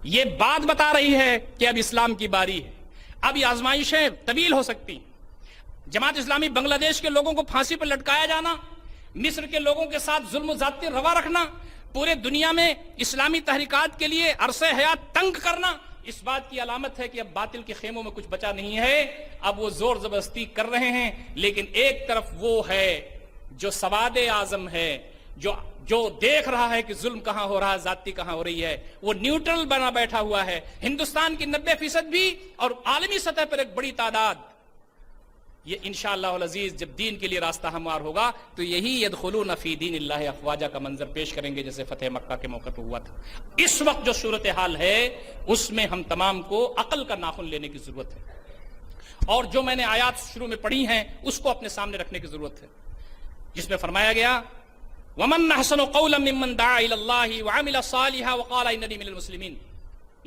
یہ بات بتا رہی ہے کہ اب اسلام کی باری ہے، اب یہ آزمائشیں طویل ہو سکتی ہیں۔ جماعت اسلامی بنگلہ دیش کے لوگوں کو پھانسی پر لٹکایا جانا، مصر کے لوگوں کے ساتھ ظلم و زیادتی روا رکھنا، پورے دنیا میں اسلامی تحریکات کے لیے عرصہ حیات تنگ کرنا، اس بات کی علامت ہے کہ اب باطل کے خیموں میں کچھ بچا نہیں ہے۔ اب وہ زور زبردستی کر رہے ہیں، لیکن ایک طرف وہ ہے جو سواد اعظم ہے، جو دیکھ رہا ہے کہ ظلم کہاں ہو رہا ہے، زیادتی کہاں ہو رہی ہے، وہ نیوٹرل بنا بیٹھا ہوا ہے۔ ہندوستان کی 90% بھی اور عالمی سطح پر ایک بڑی تعداد، یہ انشاءاللہ العزیز جب دین کے لیے راستہ ہموار ہوگا تو یہی یدخلون فی دین اللہ افواجا کا منظر پیش کریں گے، جیسے فتح مکہ کے موقع پہ ہوا تھا۔ اس وقت جو صورتحال ہے اس میں ہم تمام کو عقل کا ناخن لینے کی ضرورت ہے، اور جو میں نے آیات شروع میں پڑھی ہیں اس کو اپنے سامنے رکھنے کی ضرورت ہے، جس میں فرمایا گیا وَمَنْ أَحْسَنُ قَوْلًا مِّمَّنْ دَعَا إِلَى اللَّهِ وَعَمِلَ صَالِحًا وَقَالَ إِنَّنِي مِنَ الْمُسْلِمِينَ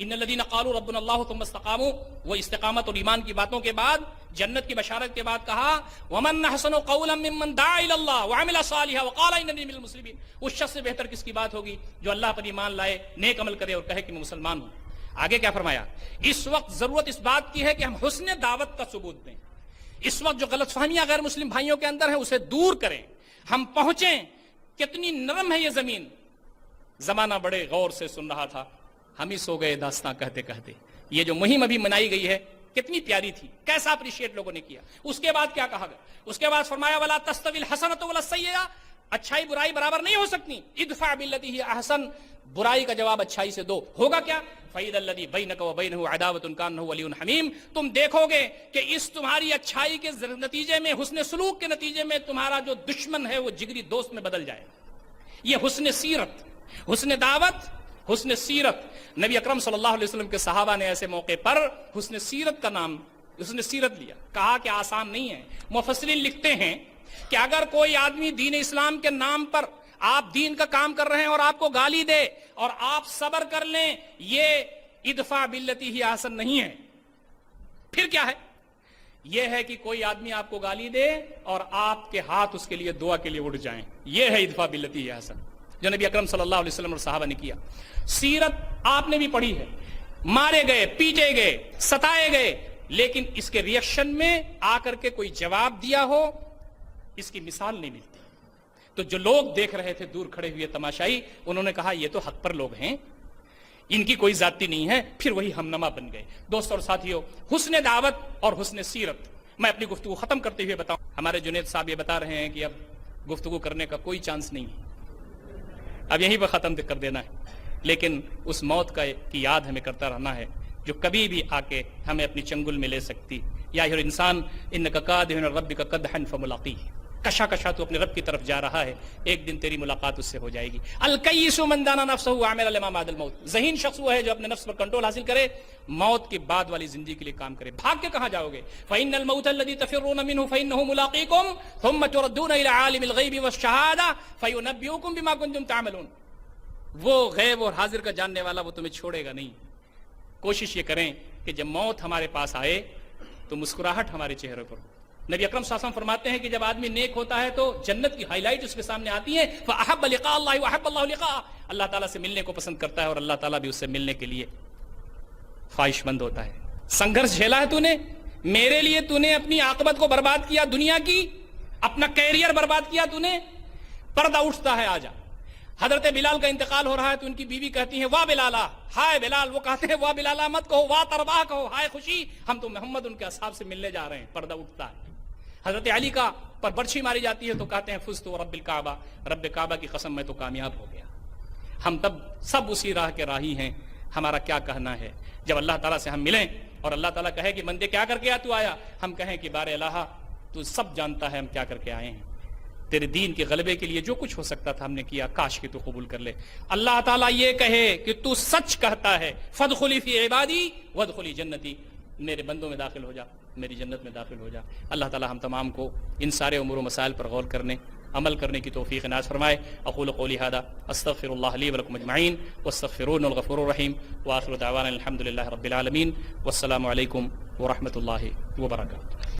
ان الذين قالوا ربنا اللہ ثم استقاموا، وہ استقامت اور ایمان کی باتوں کے بعد، جنت کی بشارت کے بعد کہا ومن احسن قولا ممن دعا الى الله وعمل صالحا وقال انني من المسلمين۔ اس شخص سے بہتر کس کی بات ہوگی جو اللہ پر ایمان لائے، نیک عمل کرے اور کہے کہ میں مسلمان ہوں۔ آگے کیا فرمایا؟ اس وقت ضرورت اس بات کی ہے کہ ہم حسن دعوت کا ثبوت دیں۔ اس وقت جو غلط فہمیاں غیر مسلم بھائیوں کے اندر ہیں اسے دور کریں، ہم پہنچیں۔ کتنی نرم ہے یہ زمین، زمانہ بڑے غور سے سن رہا تھا، ہم ہی سو گئے داستاں کہتے کہتے۔ یہ جو مہم ابھی منائی گئی ہے کتنی پیاری تھی، کیسا اپریشیٹ لوگوں نے کیا۔ اس کے بعد کیا کہا گیا؟ اس کے بعد فرمایا وَلَا تَسْتَوِي الْحَسَنَةُ وَلَا السَّيِّئَةُ، اچھائی برائی برابر نہیں ہو سکتی۔ ادفع باللتی ہی احسن، برائی کا جواب اچھائی سے دو۔ ہوگا کیا؟ فَإِذَا الَّذِي بَيْنَكَ وَبَيْنَهُ عَدَاوَةٌ كَأَنَّهُ وَلِيٌّ حَمِيمٌ، تم دیکھو گے کہ اس تمہاری اچھائی کے نتیجے میں، حسن سلوک کے نتیجے میں تمہارا جو دشمن ہے وہ جگری دوست میں بدل جائے۔ یہ حسن سیرت، حسن دعوت، حسن سیرت۔ نبی اکرم صلی اللہ علیہ وسلم کے صحابہ نے ایسے موقع پر حسن سیرت کا نام، حسن سیرت لیا، کہا کہ آسان نہیں ہے۔ مفسرین لکھتے ہیں کہ اگر کوئی آدمی دین اسلام کے نام پر آپ دین کا کام کر رہے ہیں اور آپ کو گالی دے اور آپ صبر کر لیں، یہ ادفع باللتی ہی احسن نہیں ہے۔ پھر کیا ہے؟ یہ ہے کہ کوئی آدمی آپ کو گالی دے اور آپ کے ہاتھ اس کے لیے دعا کے لیے اٹھ جائیں، یہ ہے ادفع باللتی ہی احسن، جو نبی اکرم صلی اللہ علیہ وسلم اور صحابہ نے کیا۔ سیرت آپ نے بھی پڑھی ہے، مارے گئے، پیٹے گئے، ستائے گئے، لیکن اس کے ریئیکشن میں آ کر کے کوئی جواب دیا ہو، اس کی مثال نہیں ملتی۔ تو جو لوگ دیکھ رہے تھے دور کھڑے ہوئے تماشائی، انہوں نے کہا یہ تو حق پر لوگ ہیں، ان کی کوئی ذاتی نہیں ہے، پھر وہی ہمنما بن گئے۔ دوستو اور ساتھیو، حسن دعوت اور حسن سیرت، میں اپنی گفتگو ختم کرتے ہوئے بتاؤں، ہمارے جنید صاحب یہ بتا رہے ہیں کہ اب گفتگو کرنے کا کوئی چانس نہیں ہے، اب یہیں پر ختم کر دینا ہے، لیکن اس موت کی یاد ہمیں کرتا رہنا ہے جو کبھی بھی آ کے ہمیں اپنی چنگل میں لے سکتی۔ یا ایھا الانسان انک قادح الی ربک قدحا فملاقیہ، کشا کشا تو اپنے رب کی طرف جا رہا ہے، ایک دن تیری ملاقات اس سے ہو جائے گی۔ الکیس من دان نفسہ وعمل لما بعد الموت، ذہین شخص وہ ہے جو اپنے نفس پر کنٹرول حاصل کرے، موت کے بعد والی زندگی کے لیے کام کرے۔ بھاگ کے کہاں جاؤ گے؟ فإن الموت الذي تفرون منه فإنه ملاقيكم ثم تردون إلى عالم الغيب والشهادة فينبئكم بما كنتم تعملون۔ وہ غیب اور حاضر کا جاننے والا وہ تمہیں چھوڑے گا نہیں۔ کوشش یہ کریں کہ جب موت ہمارے پاس آئے تو مسکراہٹ ہمارے چہرے پر ہو۔ نبی اکرم صلی اللہ علیہ وسلم فرماتے ہیں کہ جب آدمی نیک ہوتا ہے تو جنت کی ہائی لائٹ اس کے سامنے آتی ہے، فَأَحَبَّ لِقَاءَ اللَّهِ وَأَحَبَّ اللَّهُ لِقَاءَهُ، اللہ تعالیٰ سے ملنے کو پسند کرتا ہے اور اللہ تعالیٰ بھی اس سے ملنے کے لیے خواہش مند ہوتا ہے۔ سنگھرش جھیلا ہے تو نے، میرے لیے تو نے اپنی عاقبت کو برباد کیا، دنیا کی اپنا کیریئر برباد کیا تو نے، پردہ اٹھتا ہے آجا۔ حضرت بلال کا انتقال ہو رہا ہے تو ان کی بیوی کہتی ہیں واہ بلالا، ہائے بلال، وہ کہتے ہیں واہ بلالا مت کہو، واہ تربا کہو، ہائے خوشی، ہم تو محمد ان کے اصحاب سے ملنے جا رہے ہیں۔ پردہ اٹھتا ہے۔ حضرت علی کا پر برچھی ماری جاتی ہے تو کہتے ہیں فزت رب الکعبہ، رب کعبہ کی قسم میں تو کامیاب ہو گیا۔ ہم تب سب اسی راہ کے راہی ہیں، ہمارا کیا کہنا ہے جب اللہ تعالیٰ سے ہم ملیں اور اللہ تعالیٰ کہے کہ بندے کیا کر کے تو آیا، ہم کہیں کہ بار الہ تو سب جانتا ہے ہم کیا کر کے آئے ہیں، تیرے دین کے غلبے کے لیے جو کچھ ہو سکتا تھا ہم نے کیا، کاش کہ تو قبول کر لے۔ اللہ تعالیٰ یہ کہے کہ تو سچ کہتا ہے، فادخلی فی عبادی وادخلی جنتی، میرے بندوں میں داخل ہو جا، میری جنت میں داخل ہو جا۔ اللہ تعالیٰ ہم تمام کو ان سارے امور و مسائل پر غور کرنے، عمل کرنے کی توفیق عنایت فرمائے۔ اقول قولی ھذا استغفر اللہ لی ولکم اجمعین واستغفرون الغفور الرحیم وآخر دعوانا الحمد للہ رب العالمین والسلام علیکم ورحمۃ اللہ وبرکاتہ۔